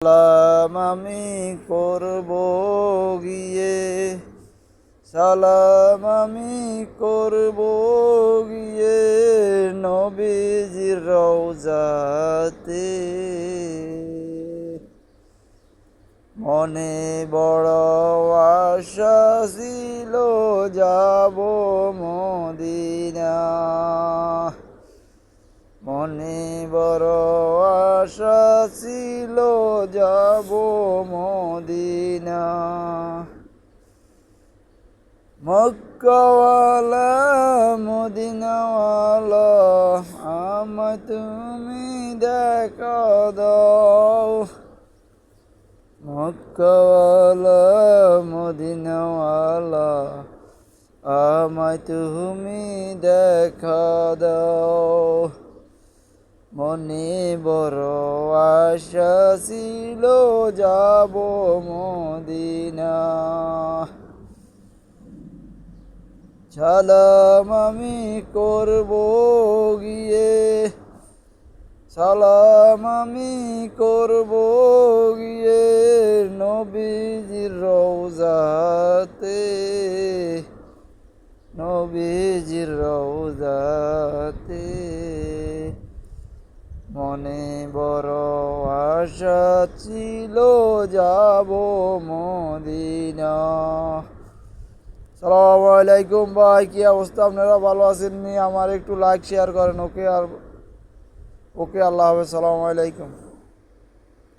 সালাম আমি করব গিয়ে, সালাম আমি করব গিয়ে নবীজির রওজাতে। মনে বড় আশা ছিল যাব মদিনা, মনে বড় আশা ছিল যাব মদিনা। মক্কাওয়ালা মদিনাওয়ালা আমায় তুমি দেখা দাও, মক্কাওয়ালা মদিনাওয়ালা আমায় তুমি দেখা দাও। মনে বড় আশা ছিল যাব মদিনা। সালাম আমি করব গিয়ে, সালাম আমি করব গিয়ে নবীজির রওজাতে, নবীজির রওজাতে। মনে বড় আশা ছিল যাব মদিনা। আসসালামু আলাইকুম ভাই, কি অবস্থা? আপনারা ভালো আছেন নি? আমার একটু লাইক শেয়ার করেন। ওকে, আল্লাহ হাফেজ। আসসালামু আলাইকুম।